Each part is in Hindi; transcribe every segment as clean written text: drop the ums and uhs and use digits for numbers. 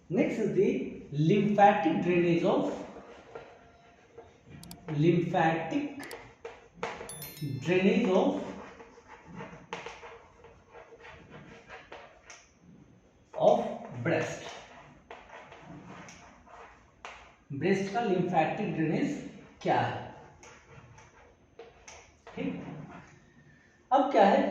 Next is the lymphatic drainage of breast. Breast का लिम्फैटिक ड्रेनेज क्या है? ठीक, अब क्या है,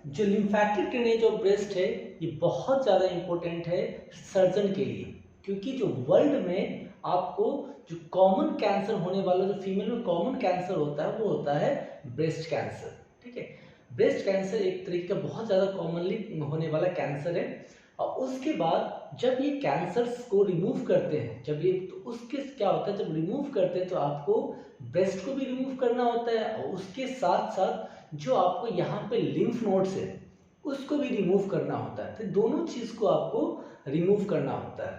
जो लिम्फैटिक ड्रेनेज ऑफ ब्रेस्ट है ये बहुत ज़्यादा इंपॉर्टेंट है सर्जन के लिए, क्योंकि जो वर्ल्ड में आपको जो कॉमन कैंसर होने वाला, जो फीमेल में कॉमन कैंसर होता है वो होता है ब्रेस्ट कैंसर। ठीक है, ब्रेस्ट कैंसर एक तरीके का बहुत ज़्यादा कॉमनली होने वाला कैंसर है। और उसके बाद जब ये कैंसर्स को रिमूव करते हैं, जब ये, तो उसके क्या होता है, जब रिमूव करते हैं तो आपको ब्रेस्ट को भी रिमूव करना होता है और उसके साथ साथ जो आपको यहाँ पे लिम्फ नोड्स है उसको भी रिमूव करना होता है। तो दोनों चीज़ को आपको रिमूव करना होता है।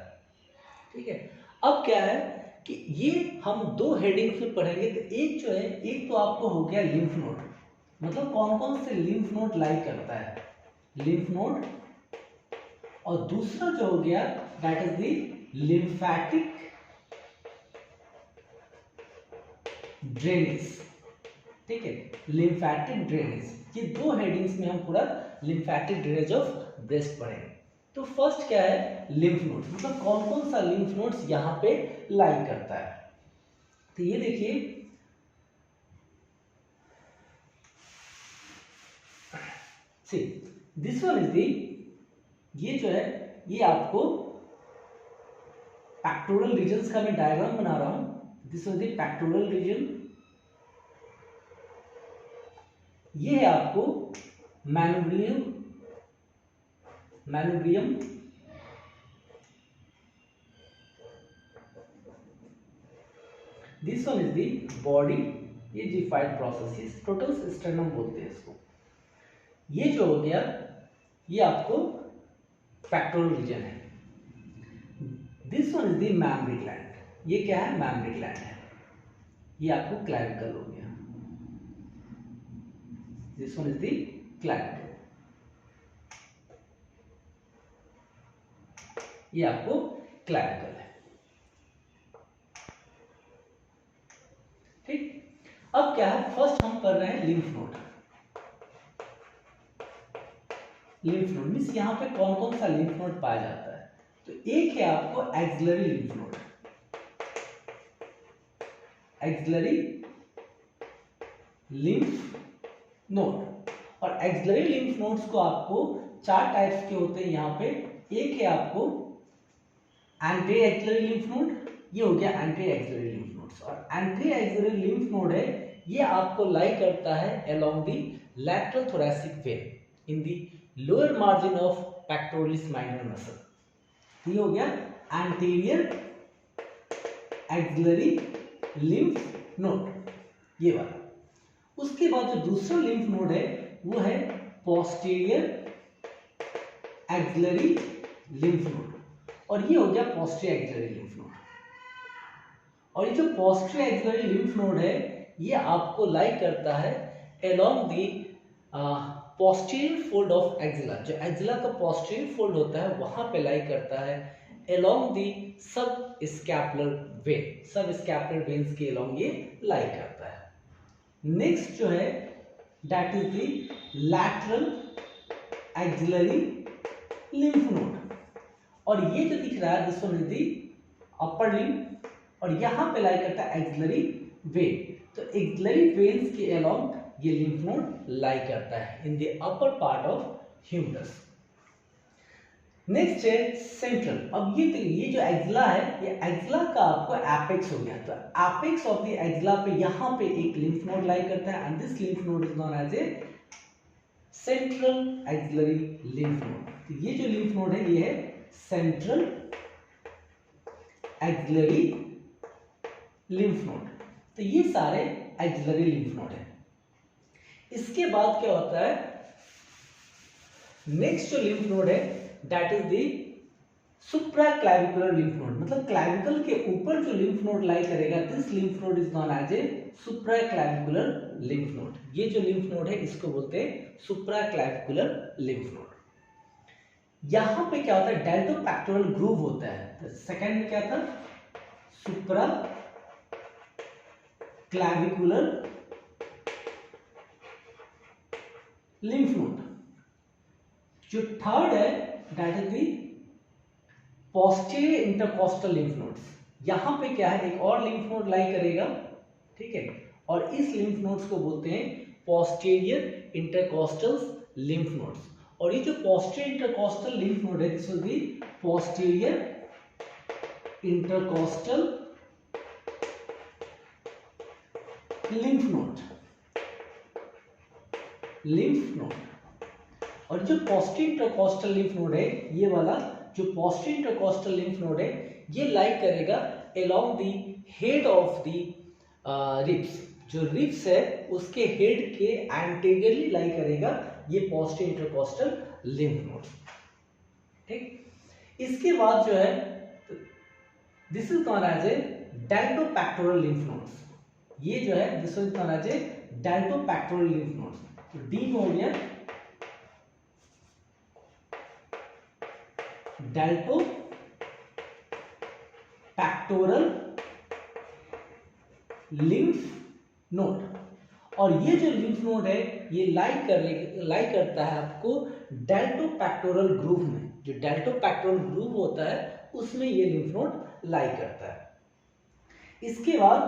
ठीक है, अब क्या है कि ये हम दो हेडिंग्स में पढ़ेंगे। तो एक जो है, एक तो आपको हो गया लिम्फ नोड, मतलब कौन कौन से लिम्फ नोड लाई करता है, लिम्फ नोड। और दूसरा जो हो गया that is the lymphatic drainage. ठीक है, लिम्फैटिक ड्रेनेज, ये दो हेडिंग्स में हम पूरा लिम्फैटिक ड्रेनेज ऑफ ब्रेस्ट पढ़ेंगे। तो फर्स्ट क्या है, लिम्फ नोड्स, मतलब कौन कौन सा लिम्फ नोड्स यहाँ पे लाई करता है। तो ये देखिए, सी दिस वन इज दी, ये जो है ये आपको पेक्टोरल रीजन्स का मैं डायग्राम बना रहा हूं। This is the pectoral region, ये है आपको manubrium, this one is the body, ये जिफाइड प्रोसेस, टोटल स्टेनम बोलते हैं इसको। ये जो हो गया ये आपको पेक्टोरल रीजन है। This one is the mammary gland, ये क्या है, मैमरी ग्लैंड है। ये आपको क्लैविकल हो गया, this one is the clavicle, ये आपको क्लैविकल है। ठीक, अब क्या है, फर्स्ट हम कर रहे हैं lymph node. Lymph node means यहाँ पे कौन कौन सा लिम्फ नोड पाया जाता है। तो एक है आपको axillary lymph node, axillary lymph node. और एक्सिलरी लिम्फ नोड्स को आपको चार टाइप्स के होते हैं यहाँ पे। एक है आपको एंटी एक्सिलरी लिम्फ नोड, ये हो गया एंटी एक्सिलरी लिम्फ नोड्स। और एंटी एक्सिलरी लिम्फ नोड है, ये आपको लाई करता है along the lateral thoracic when in the lower margin of pectoralis minor muscle. ये हो गया एंटीरियर एक्सिलरी लिम्फ नोड, ये वाला। उसके बाद जो दूसरा लिम्फ नोड है वो है पोस्टीरियर एक्सिलरी लिम्फ नोड, और ये हो गया पोस्टीरियर एक्सिलरी लिम्फ नोड। और ये जो पोस्टीरियर एक्सिलरी लिम्फ नोड है ये आपको लाई करता है along the posterior fold of axilla. जो एक्सिला का पोस्टीरियर फोल्ड होता है वहां पे लाई करता है along the sub scapular vein, sub scapular veins के अलोंग ये लाई करता है। नेक्स्ट जो है that is the lateral axillary lymph node, और ये जो दिख रहा है this one is the upper limb, और यहां पे लाई करता है एक्सिलरी वेन। तो एक्सिलरी वेन्स के अलोंग ये लिम्फ नोड लाई करता है in the upper part of humerus. Next है सेंट्रल। अब ये जो एक्सिला है, ये एक्सिला का आपको एपेक्स हो गया। तो एपेक्स ऑफ द एक्सिला पे यहाँ पे एक लिम्फ नोड लाई करता है, and this lymph node is known as a central axillary lymph node. तो ये जो लिम्फ नोड है ये है सेंट्रल एक्सिलरी लिम्फ नोड। तो ये सारे एक्सिलरी लिम्फ नोड है। इसके बाद क्या होता है, नेक्स्ट जो लिम्फ नोड है that is the supraclavicular lymph node, मतलब क्लैविकल के ऊपर जो लिम्फ नोड लाई करेगा, this lymph node is known as a supraclavicular lymph node. ये जो लिम्फ नोड है इसको बोलते हैं सुप्राक्लैविकुलर लिम्फ नोड। यहां पे क्या होता है, डेल्टोपैक्टोरल ग्रूव होता है। तो सेकंड में क्या था, सुप्रा क्लैविकुलर लिम्फ नोड। जो थर्ड है that is the posterior intercostal lymph nodes. यहां पे क्या है, एक और लिम्फ नोड लाई करेगा, ठीक है, और इस लिम्फ नोड्स को बोलते हैं पोस्टीरियर इंटरकोस्टल लिम्फ नोड्स। और ये जो पोस्टीरियर इंटरकोस्टल लिम्फ नोड है, this will be posterior intercostal lymph node, lymph node. और जो पोस्टीरियर इंटरकोस्टल लिम्फ नोड है, ये वाला जो पोस्टीरियर इंटरकोस्टल लिम्फ नोड है, ये लाई करेगा along the head of the ribs. जो रिब्स है उसके हेड के एंटीरियरली लाई करेगा ये पोस्टीरियर इंटरकोस्टल लिम्फ नोड, ठीक। इसके बाद जो है, this is known as a deltopectoral lymph nodes. ये जो है this is known as a deltopectoral lymph nodes. तो डी में हो गया डेल्टोपैक्टोरल लिम्फ नोड। और ये जो लिम्फ नोड है ये लाई करता है आपको डेल्टोपैक्टोरल ग्रूव में। जो डेल्टोपैक्टोरल ग्रूव होता है उसमें ये लिम्फ नोड लाई करता है। इसके बाद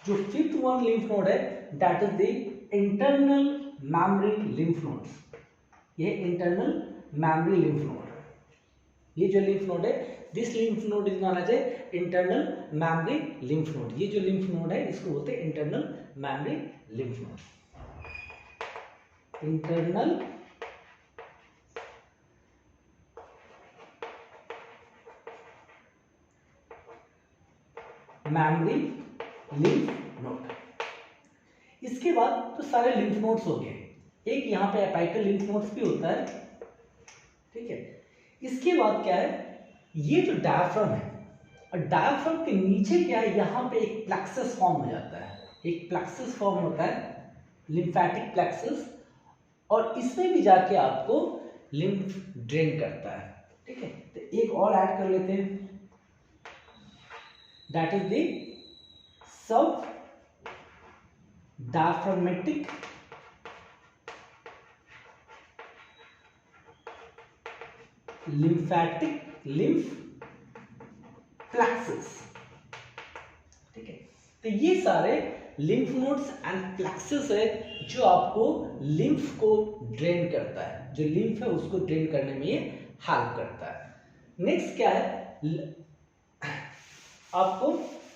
जो फिफ्थ वन लिम्फ नोड है that is the internal mammary lymph nodes. ये इंटरनल मैमरी लिम्फ नोड, ये जो लिम्फ नोड है, this lymph node is known as a internal mammary lymph node. ये जो लिम्फ नोड है इसको बोलते हैं internal mammary lymph node, internal mammary lymph node. इसके बाद तो सारे लिम्फ नोड्स हो गए। एक यहाँ पे अपाइकल लिम्फ नोड्स भी होता है, ठीक है। इसके बाद क्या है, ये जो डायफ्राम है, और डायफ्राम के नीचे क्या है, यहाँ पे एक प्लेक्सस फॉर्म हो जाता है। एक प्लेक्सस फॉर्म होता है, लिम्फैटिक प्लेक्सस, और इसमें भी जाके आपको लिम्फ ड्रेन करता है, ठीक है। तो एक और ऐड कर लेते हैं, that is the sub diaphragmatic lymphatic lymph plexus, ठीक है। तो ये सारे लिम्फ नोड्स एंड प्लेक्सस है जो आपको लिम्फ को ड्रेन करता है, जो लिम्फ है उसको ड्रेन करने में ये हेल्प करता है। नेक्स्ट क्या है, आपको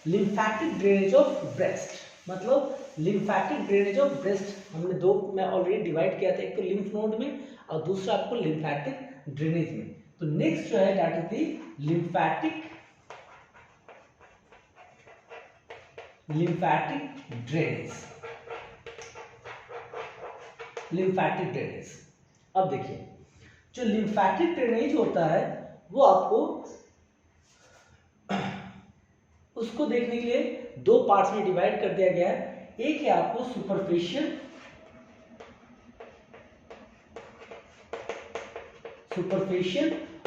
लिम्फैटिक ड्रेनेज ऑफ ब्रेस्ट। मतलब लिम्फैटिक ड्रेनेज ऑफ ब्रेस्ट हमने दो में ऑलरेडी डिवाइड किया था, एक तो लिम्फ नोड में और दूसरा आपको लिम्फैटिक ड्रेनेज में। तो नेक्स्ट जो है that is the lymphatic drainage, lymphatic drainage. अब देखिए, जो लिम्फैटिक ड्रेनेज होता है वो आपको उसको देखने के लिए दो पार्ट्स में डिवाइड कर दिया गया है। एक है आपको सुपरफिशियल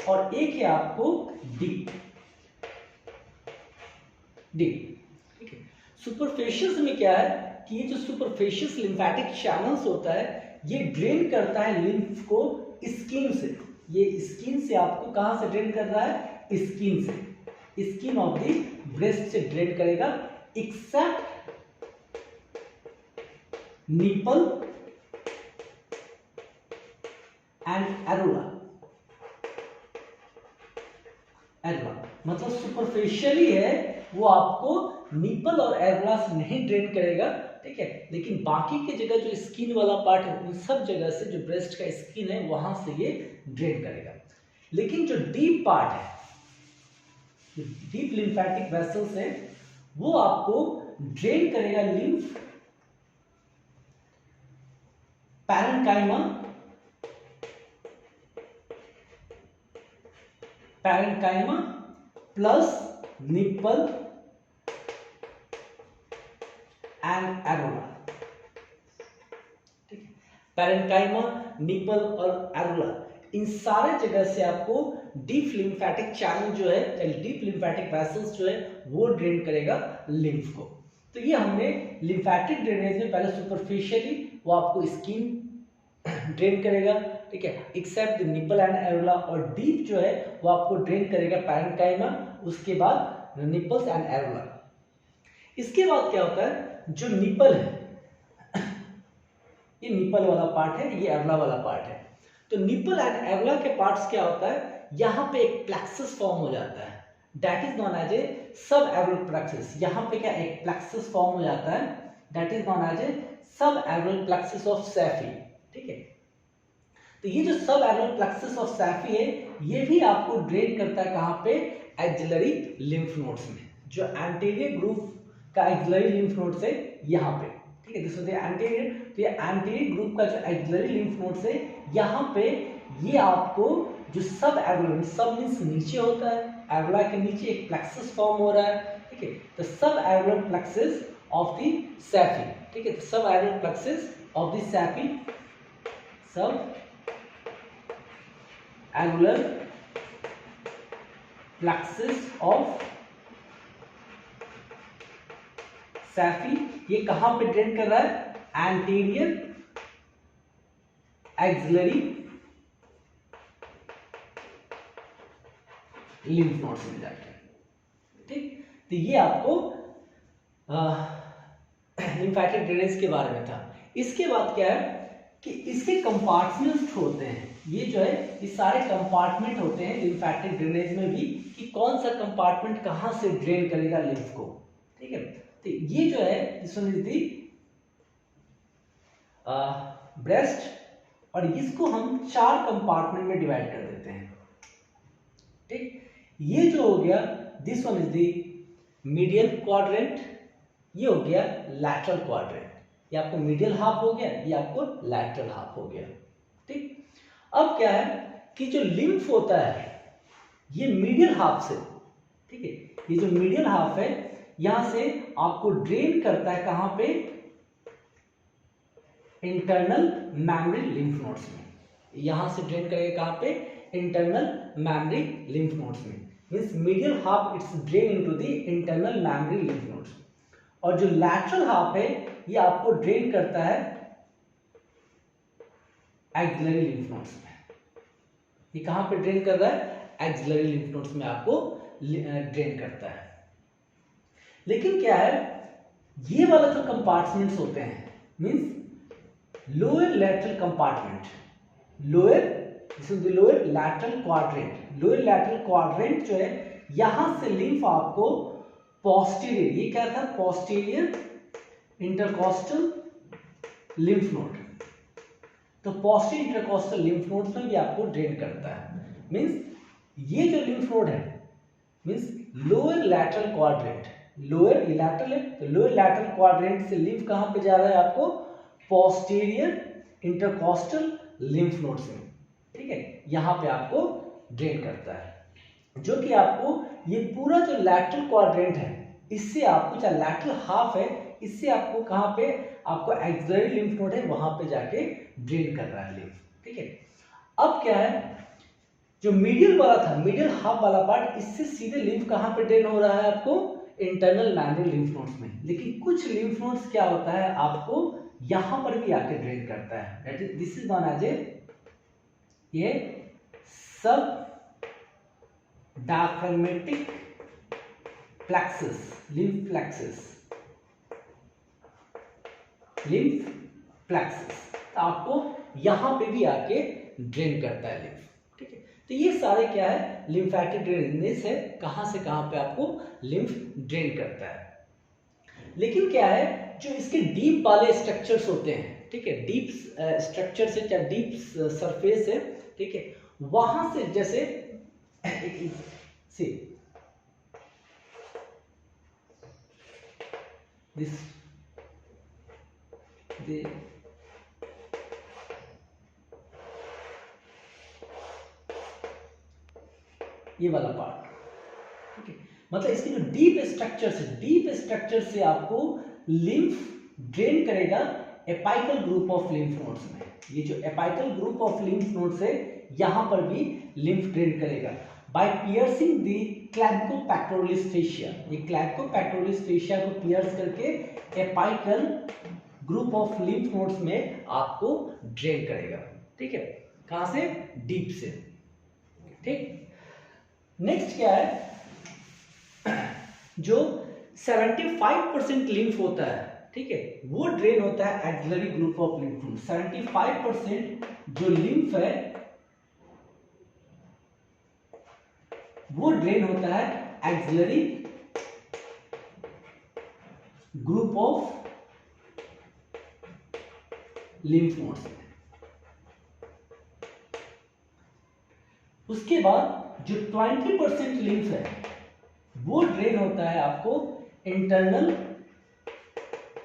और एक है आपको डीप। ठीक है। सुपरफिशियल में क्या है कि ये जो सुपरफिशियल लिम्फैटिक चैनल्स होता है ये ड्रेन करता है लिम्फ को स्किन से। ये स्किन से आपको कहां से ड्रेन कर रहा है, स्किन से, स्किन ऑफ द ब्रेस्ट से ड्रेन करेगा, एक्सेप्ट निपल एंड एरोला। मतलब सुपरफिशियली है वो आपको निपल और एरोला से नहीं ड्रेन करेगा, ठीक है, लेकिन बाकी के जगह जो स्किन वाला पार्ट है उन सब जगह से जो ब्रेस्ट का स्किन है वहां से ये ड्रेन करेगा। लेकिन जो डीप पार्ट है, डीप लिम्फैटिक वेसल्स है, वो आपको ड्रेन करेगा lymph parenchyma plus nipple and areola. ठीक है, पैरेन्काइमा, निपल और एरोला इन सारे जगह से आपको डीप लिम्फेटिक चैनल जो है, डीप लिम्फेटिक वेसल्स जो है वो ड्रेन करेगा लिम्फ को। तो ये हमने लिम्फेटिक ड्रेनेज में पहले सुपरफिशियली वो आपको स्किन ड्रेन करेगा, ठीक है, accept the nipple and Ellora, और डीप जो है वो आपको ड्रेन करेगा पैरेन्काइमा, उसके बाद निपल्स एंड एरोला। इसके बाद क्या होता है, जो निपल है ये निपल वाला पार्ट है, ये एरोला वाला पार्ट है। तो निपल एंड एरोला के पार्ट्स क्या होता है, यहाँ पे एक प्लेक्सस फॉर्म हो जाता है, that is known as a sub areolar plexus. यहाँ पे क्या एक प्लेक्सस फॉर्म हो जाता है, that is known as a sub areolar plexus of Saifi, ठीक है। तो ये जो सब एरोल प्लेक्सस ऑफ सैफी है, ये भी आपको ड्रेन करता है कहाँ पे, एक्सिलरी लिम्फ नोड्स में। जो एंटीरियर ग्रुप का एक्सिलरी लिम्फ नोड्स है यहाँ पे, ठीक है, दिस इज द एंटीरियर। तो ये एंटीरियर ग्रुप का जो एक्सिलरी लिम्फ नोड्स है यहाँ पे, ये आपको जो सब एरोला, सब मींस नीचे होता है, एरोला के नीचे एक प्लेक्सस फॉर्म हो रहा है, ठीक है। तो sub areolar plexus of the Sappey, ठीक है, sub areolar plexus of the Sappey, sub annular plexus of Saifi, ये कहां पे ड्रेन कर रहा है, एंटीरियर एक्सिलरी लिम्फ नोड्स में जाके, ठीक। तो ये आपको लिम्फेटिक ड्रेनेज के बारे में था। इसके बाद क्या है कि इसके कंपार्टमेंट्स होते हैं, ये जो है ये सारे कंपार्टमेंट होते हैं लिम्फेटिक ड्रेनेज में भी, कि कौन सा कंपार्टमेंट कहां से ड्रेन करेगा लिम्फ को, ठीक है। तो ये जो है this one is the breast, और इसको हम 4 कंपार्टमेंट में डिवाइड कर देते हैं, ठीक। ये जो हो गया, this one is the medial quadrant, ये हो गया लैटरल क्वाड्रेंट, ये आपको मीडियल हाफ हो गया, ये आपको लैटरल हाफ हो गया, ठीक। अब क्या है कि जो लिम्फ होता है ये मीडियल हाफ से, ठीक है, ये जो मीडियल हाफ है यहां से आपको ड्रेन करता है कहां पे, इंटरनल मेमोरी लिम्फ नोड्स में, यहां से ड्रेन करेगा कहां पे, इंटरनल मेमोरी लिम्फ नोड्स में, means medial half it's drain into the internal memory lymph nodes. और जो लैटरल हाफ है ये आपको ड्रेन करता है एक्सिलरी लिम्फ नोड्स में। ये कहां पे ड्रेन कर रहा है, एक्सिलरी लिम्फ नोड्स में आपको ड्रेन करता है। लेकिन क्या है, ये वाला जो कंपार्टमेंट्स होते हैं, means lower lateral compartment, lower lateral quadrant, lower lateral quadrant जो है यहां से लिम्फ आपको पोस्टीरियर, ये क्या था, पोस्टीरियर इंटरकॉस्टल लिम्फ नोड, तो पोस्टीरियर इंटरकॉस्टल लिम्फ नोड्स में भी आपको ड्रेन करता है। मींस ये जो लिम्फ नोड है, means lower lateral quadrant, lower lateral है तो लोअर लैटरल क्वाड्रेंट से लिम्फ कहां पे जा रहा है आपको, पोस्टीरियर इंटरकॉस्टल लिम्फ नोड्स में, ठीक है, यहां पे आपको ड्रेन करता है। जो कि आपको ये पूरा जो लैटरल क्वाड्रेंट है, इससे आपको जो लैटरल हाफ है, इससे आपको कहां पे, आपको एक्सिलरी लिम्फ नोड है वहां पे जाके ड्रेन कर रहा है लिम्फ, ठीक है। अब क्या है, जो मीडियल वाला था, मीडियल हाफ वाला पार्ट, इससे सीधे लिम्फ कहां पे ड्रेन हो रहा है आपको, इंटरनल मेमोरी लिम्फ नोड्स में। लेकिन कुछ लिम्फ नोड्स क्या होता है, आपको यहां पर भी आके ड्रेन करता है, that is this is known as a, ये सब diaphragmatic plexus, lymph plexus, lymph plexus, आपको यहां पे भी आके ड्रेन करता है लिम्फ, ठीक है। तो ये सारे क्या है, लिम्फेटिक ड्रेनेज है, कहां से कहां पे आपको लिम्फ ड्रेन करता है। लेकिन क्या है, जो इसके डीप वाले स्ट्रक्चर्स होते हैं, ठीक है, डीप स्ट्रक्चर से, क्या डीप सरफेस है, ठीक है, वहां से जैसे सी दिस ये वाला पार्ट, ठीक है, मतलब इसकी जो डीप स्ट्रक्चर से आपको लिम्फ ड्रेन करेगा apical group of lymph nodes में। ये जो apical group of lymph nodes है यहाँ पर भी लिम्फ ड्रेन करेगा बाय पियर्सिंग द क्लैविकोपेक्टोरलिस फेशिया। ये क्लैविकोपेक्टोरलिस फेशिया को पियर्स करके apical group of lymph nodes में आपको ड्रेन करेगा। ठीक है, कहां से? डीप से। ठीक, नेक्स्ट क्या है, जो 75% लिम्फ होता है, ठीक है, वो ड्रेन होता है axillary group of lymph node. 75% जो लिम्फ है वो ड्रेन होता है axillary group of lymph nodes में। उसके बाद जो 20% लिम्फ है वो ड्रेन होता है आपको इंटरनल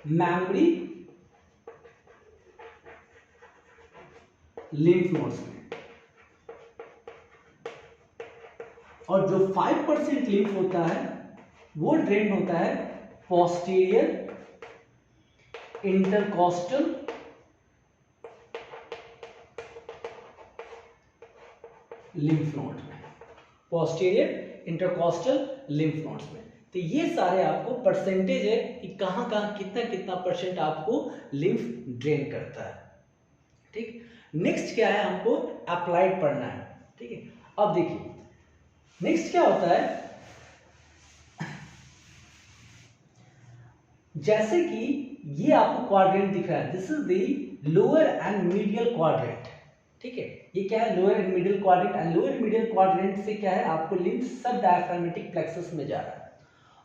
मेमोरी लिम्फ नोड्स में। और जो 5% लिम्फ होता है वो ड्रेन होता है पोस्टीरियर इंटरकॉस्टल लिम्फ नोड में, पोस्टीरियर इंटरकॉस्टल लिम्फ नोड्स में। तो ये सारे आपको परसेंटेज है कि कहां कहां कितना कितना परसेंट आपको लिम्फ ड्रेन करता है। ठीक, नेक्स्ट क्या है, हमको अप्लाइड पढ़ना है। ठीक है, अब देखिए नेक्स्ट क्या होता है, जैसे कि ये आपको क्वाड्रेंट दिख रहा है, this is the lower and medial quadrant. ठीक है, ये क्या है, lower and middle quadrant. And lower medial quadrant से क्या है, आपको लिम्फ सब डायफ्रागमेटिक प्लेक्सस में जा रहा है,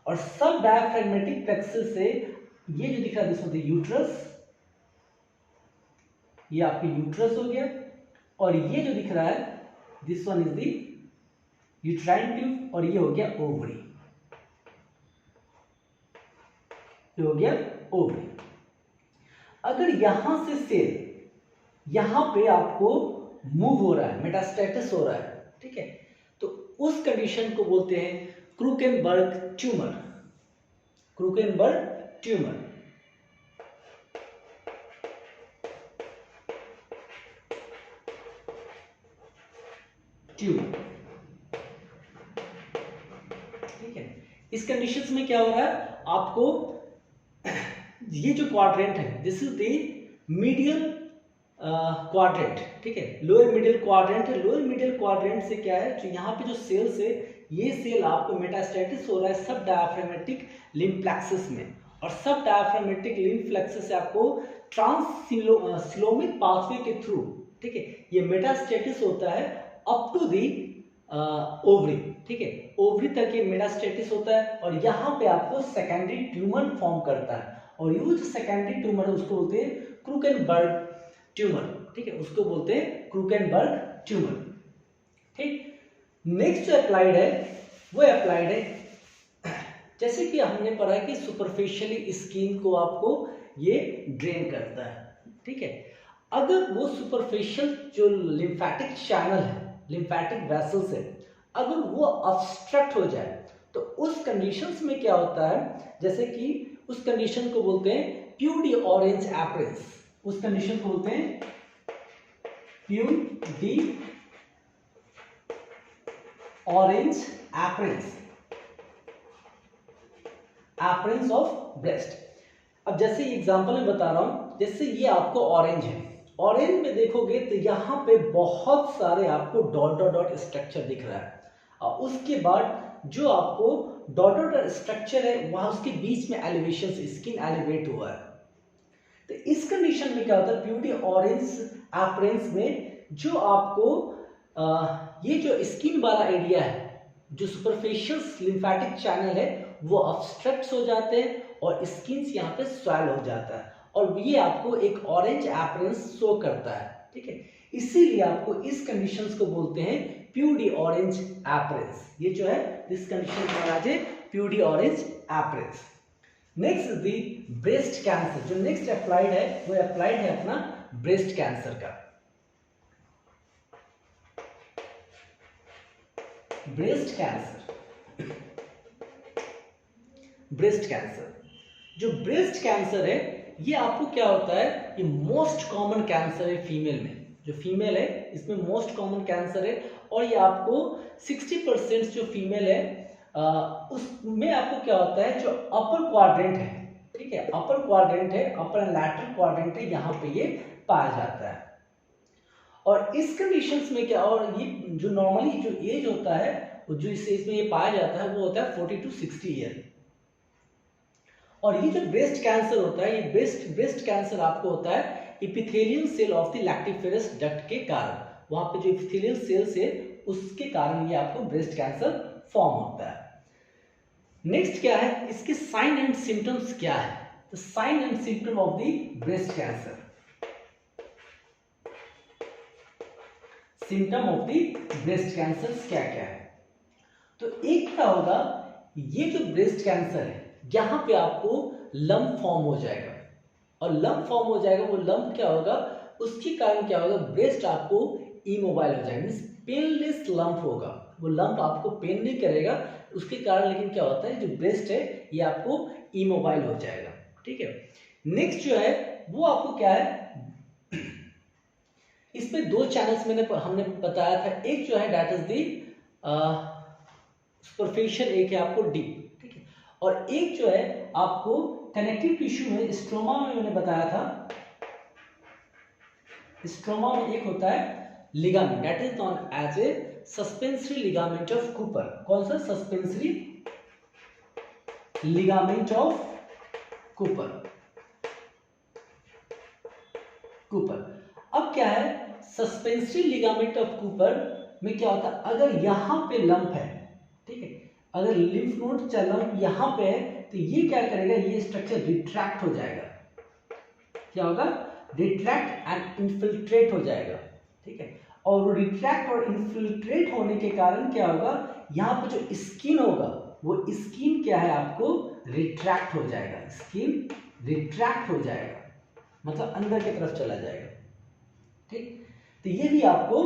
और सब डायफ्रागमेटिक प्लेक्सस से ये जो दिख रहा है दिस इज द यूट्रस, ये आपके यूट्रस हो गया, और ये जो दिख रहा है this one is the uterine tube, और ये हो गया ओवरी, ये हो गया ओवरी। अगर यहां से सेल यहां पे आपको मूव हो रहा है, मेटास्टेसिस हो रहा है, ठीक है, तो उस कंडीशन को बोलते हैं क्रूकेनबर्ग ट्यूमर। क्रूकेनबर्ग ट्यूमर। ट्यूमर, ठीक है, इस कंडीशंस में क्या हो रहा है, आपको ये जो क्वाड्रेंट है this is the medial quadrant. ठीक है, लोअर मिडिल क्वाड्रेंट है। लोअर मिडिल क्वाड्रेंट से क्या है, जो यहाँ पे जो सेल्स है, ये सेल आपको मेटास्टेसिस हो रहा है सब डायफ्रागमेटिक लिम्फ प्लेक्सस में, और सब डायफ्रागमेटिक लिम्फ प्लेक्सस से आपको ट्रांससिलोमिक पाथवे के थ्रू, ठीक है, ये मेटास्टेसिस होता है अप टू दी ओवरी। ठीक है, ओवरी तक ये मेटास्टेसिस होता है, और यहाँ पे आपको सेकेंडरी ट्यूमर फॉर्म करता है, और ये जो सेकेंडरी ट्यूमर है उसको बोलते हैं क्रूकेनबर्ग ट्यूमर। ठीक है, उसको बोलते हैं क्रूकेनबर्ग ट्यूमर। ठीक, नेक्स्ट जो अप्लाइड है वो अप्लाइड है, जैसे कि हमने पढ़ा कि सुपरफिशियली स्किन को आपको ये ड्रेन करता है। ठीक है, अगर वो सुपरफिशियल जो लिम्फेटिक चैनल है, लिम्फेटिक वेसल्स है, अगर वो ऑब्स्ट्रक्ट हो जाए तो उस कंडीशंस में क्या होता है, जैसे कि उस कंडीशन को बोलते हैं प्यू डी ऑरेंज एपरेंस। उस कंडीशन को बोलते हैं प्यू डी ऑरेंज एपरेंस, एपरेंस ऑफ ब्रेस्ट। अब जैसे एग्जांपल में बता रहा हूं, जैसे ये आपको ऑरेंज है, ऑरेंज में देखोगे तो यहाँ पे बहुत सारे आपको डॉट डॉट डॉट स्ट्रक्चर दिख रहा है, और उसके बाद जो आपको डॉट डॉट स्ट्रक्चर है वहां उसके बीच में एलिवेशन, स्किन एलिवेट हुआ है। तो इस कंडीशन में क्या होता है, प्यूडी ऑरेंज एपरेंस में जो आपको ये जो स्किन वाला एरिया है, जो सुपरफिशियल लिम्फेटिक चैनल है, वो ऑब्स्ट्रक्ट हो जाते हैं और स्किन यहाँ पे स्वेल हो जाता है, और ये आपको एक ऑरेंज एपरेंस शो करता है। ठीक है, इसीलिए आपको इस कंडीशंस को बोलते हैं प्यूडी ऑरेंज एपरेंस। ये जो है this condition called as peau d' orange appearance. Next the breast cancer. जो नेक्स्ट अप्लाइड है वो अप्लाइड है अपना ब्रेस्ट कैंसर का। ब्रेस्ट कैंसर, ब्रेस्ट कैंसर, जो ब्रेस्ट कैंसर है ये आपको क्या होता है, ये मोस्ट कॉमन कैंसर है फीमेल में। जो फीमेल है इसमें मोस्ट कॉमन कैंसर है, और ये आपको 60% जो फीमेल है उसमें आपको क्या होता है, जो अपर क्वाड्रेंट है, ठीक है, अपर क्वाड्रेंट है, अपर एंड लैटरल क्वाड्रेंट है, यहाँ पे ये पाया जाता है। और इस कंडीशंस में क्या, और ये जो नॉर्मली जो एज होता है जो इस एज में ये पाया जाता है वो होता है 40 to 60 ईयर। और ये जो ब्रेस्ट कैंसर होता है, ये ब्रेस्ट कैंसर आपको होता है epithelial cell of the lactiferous duct के कारण, वहां पे जो इपिथेलियल सेल्स है उसके कारण ये आपको ब्रेस्ट कैंसर फॉर्म होता है। नेक्स्ट क्या है, इसके साइन एंड सिम्टम्स क्या है, the sign and symptom of the breast cancer, symptom of the breast cancer क्या क्या है। तो एक क्या होगा, ये जो ब्रेस्ट कैंसर है यहाँ पे आपको लंप फॉर्म हो जाएगा, और लंप फॉर्म हो जाएगा, वो लंप क्या होगा, उसके कारण क्या होगा, ब्रेस्ट आपको इमोबाइल हो जाएगा, मींस पेनलेस लंप होगा, वो लंप आपको पेन नहीं करेगा उसके कारण, लेकिन क्या होता है जो ब्रेस्ट है ये आपको इमोबाइल हो जाएगा, ठीक है। नेक्स्ट जो है वो आपको क्या है, इसमें दो चैनल्स हमने बताया था, एक जो है दैट इज दी सुपरफिशियल, एक है आपको डीप, ठीक है, और एक जो है आपको कनेक्टिव टिश्यू में स्ट्रोमा में मैंने बताया था, स्ट्रोमा में एक होता है ligament that is known as a suspensory ligament of Cooper. कौन सा, सस्पेंसरी लिगामेंट ऑफ कूपर। अब क्या है, सस्पेंसरी लिगामेंट ऑफ कूपर में क्या होता है, अगर यहां पे लंप है, ठीक है, अगर लिम्फ नोड या लंप यहां पे है तो ये क्या करेगा, ये स्ट्रक्चर रिट्रैक्ट हो जाएगा, क्या होगा, रिट्रैक्ट एंड इन्फिल्ट्रेट हो जाएगा, ठीक है, और वो रिट्रैक्ट और इन्फिल्ट्रेट होने के कारण क्या होगा, यहाँ पे जो स्किन होगा वो स्किन क्या है आपको रिट्रैक्ट हो जाएगा, स्किन रिट्रैक्ट हो जाएगा, मतलब अंदर की तरफ चला जाएगा, ठीक। तो ये भी आपको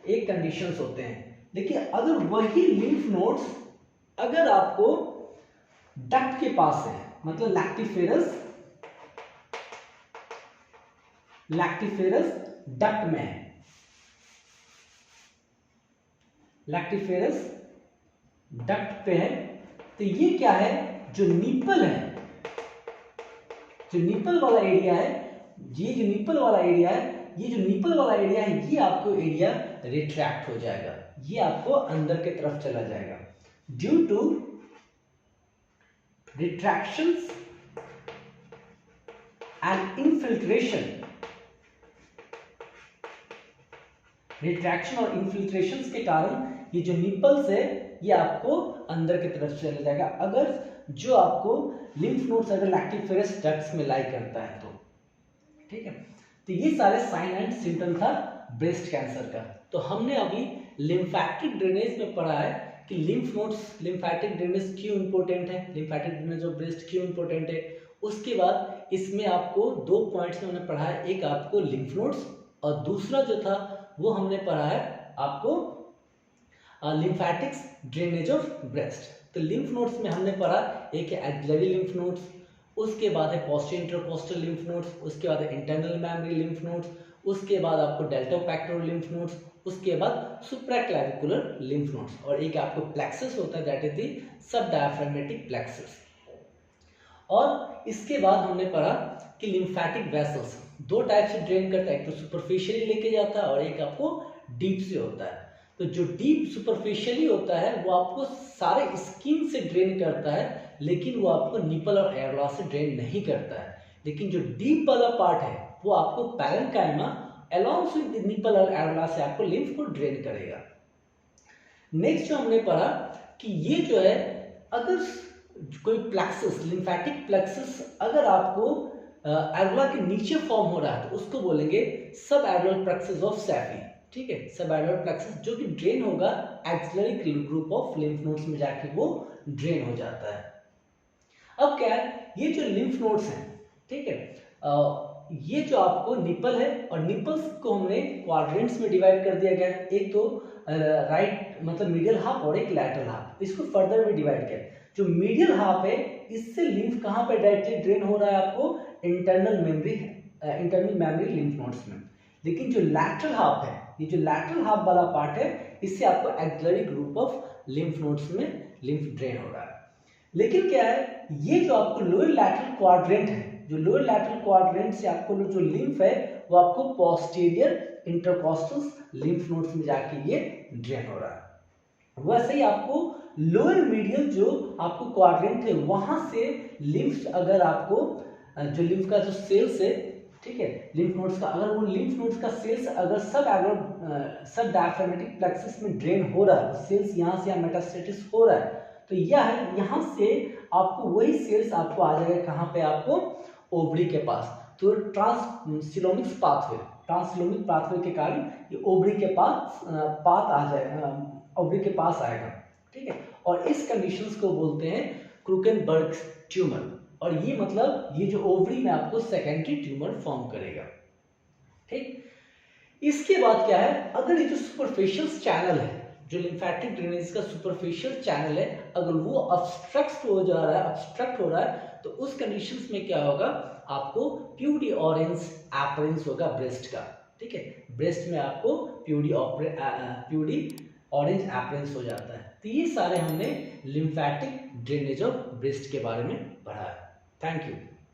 एक कंडीशंस होते हैं। देखिए अगर वही लिम्फ नोड्स अगर आपको डक्ट के पास है, मतलब लैक्टिफेरस डक्ट में है, लैक्टिफेरस डक्ट पे है, तो ये क्या है, जो निपल है, जो निपल वाला एरिया है, ये जो निपल वाला एरिया है, ये जो निपल वाला एरिया है, ये आपको एरिया रिट्रैक्ट हो जाएगा, ये आपको अंदर की तरफ चला जाएगा due to retractions and infiltration. Retraction और इन्फिल्ट्रेशन के कारण ये जो निपल्स है ये आपको अंदर की तरफ चला जाएगा, अगर जो आपको लिम्फ नोड्स अगर लैक्टिफेरस डक्ट्स में लाई करता है तो, ठीक है। तो ये सारे साइन एंड सिम्टम था ब्रेस्ट कैंसर का। तो हमने अभी लिम्फैटिक ड्रेनेज में पढ़ा है कि लिम्फ नोड्स, लिम्फैटिक ड्रेनेज क्यों इंपॉर्टेंट है, लिम्फैटिक ड्रेनेज ऑफ ब्रेस्ट क्यों इंपॉर्टेंट है। उसके बाद इसमें आपको दो पॉइंट्स में हमने पढ़ा है, एक आपको लिम्फ नोड्स और दूसरा जो था वो हमने पढ़ा है आपको लिम्फैटिक्स ड्रेनेज ऑफ ब्रेस्ट। तो लिम्फ नोड्स में हमने पढ़ा एक है एक्सिलरी लिम्फ नोड्स, उसके बाद है पोस्टीरियर इंटरकोस्टल लिम्फ नोड्स, उसके बाद है इंटरनल मेमोरी लिम्फ नोड्स, उसके बाद आपको डेल्टोपैक्टोरल लिम्फ नोड्स, उसके बाद सुप्राक्लैविकुलर लिम्फ नोड्स, और एक आपको प्लेक्सस होता है that is the sub diaphragmatic plexus. और इसके बाद हमने पढ़ा कि लिम्फैटिक वेसल्स दो टाइप से ड्रेन करता है, एक तो सुपरफिशियली लेके जाता है और एक आपको डीप से होता है। तो जो डीप सुपरफिशियली होता है वो आपको सारे स्किन से ड्रेन करता है, लेकिन वो आपको निपल और एरोला से ड्रेन नहीं करता है। लेकिन जो डीप वाला पार्ट है वो आपको पैरेन्काइमा अलोंग विद निपल और एरोला से आपको लिम्फ को ड्रेन करेगा। नेक्स्ट जो हमने पढ़ा कि ये जो है अगर कोई प्लेक्सस, लिम्फैटिक प्लेक्सस अगर आपको एरोला के नीचे फॉर्म हो रहा है तो उसको बोलेंगे सब एरोल प्लेक्सस ऑफ सैफी, ठीक है, सब एरोल प्लेक्सस जो कि ड्रेन होगा axillary group of lymph nodes में जाके वो ड्रेन हो जाता है। अब क्या है, ये जो लिम्फ नोड्स हैं, ठीक है, ये जो आपको निपल है और निपल्स को हमने क्वाड्रेंट्स में डिवाइड कर दिया गया है, एक तो राइट मतलब मीडियल हाफ और एक लैटरल हाफ, इसको फर्दर में डिवाइड किया। जो मीडियल हाफ है इससे लिम्फ कहाँ पे डायरेक्टली ड्रेन हो रहा है आपको इंटरनल मेमोरी लिम्फ नोड्स में। लेकिन जो लैटरल हाफ है, ये जो लैटरल हाफ वाला पार्ट है, इससे आपको axillary group of lymph nodes में लिम्फ ड्रेन हो रहा है। लेकिन क्या है, ये जो आपको लोअर लैटरल क्वाड्रेंट है, जो लोअर लैटरल क्वाड्रेंट से आपको जो लिम्फ है वो आपको पोस्टीरियर इंटरकॉस्टल लिम्फ नोड्स में जाके ये ड्रेन हो रहा है। वैसे ही आपको लोअर मीडियल जो आपको क्वाड्रेंट है वहां से लिम्फ, अगर आपको जो लिम्फ का जो सेल्स है, ठीक है, लिम्फ नोड्स का, अगर वो लिम्फ नोड्स का सेल्स अगर सब डायफ्रामेटिक प्लेक्सस में ड्रेन हो रहा है, सेल्स यहाँ से मेटास्टेसिस हो रहा है, तो यह यहाँ से आपको वही सेल्स आपको आ जाएगा कहाँ पे, आपको ओवरी के पास। तो ट्रांससिलोमिक पाथवे के कारण ये ओवरी के पास आ जाएगा, ओवरी के पास आएगा, ठीक है। और इस कंडीशंस को बोलते हैं क्रूकेनबर्ग ट्यूमर, और ये मतलब ये जो ओवरी में आपको सेकेंडरी ट्यूमर फॉर्म करेगा, ठीक। इसके बाद क्या है, अगर ये जो सुपरफिशियल चैनल है, जो लिम्फेटिक ड्रेनेज का सुपरफिशियल चैनल है, अगर वो ऑब्स्ट्रक्ट हो रहा है, तो उस कंडीशंस में क्या होगा, आपको प्यूडी ऑरेंज अपीयरेंस होगा ब्रेस्ट का, ठीक है। ब्रेस्ट में आपको प्यूडी ऑरेंज अपीयरेंस हो जाता है। तो ये सारे हमने लिम्फेटिक ड्रेनेज ऑफ ब्रेस्ट के बारे में पढ़ा है। Thank you.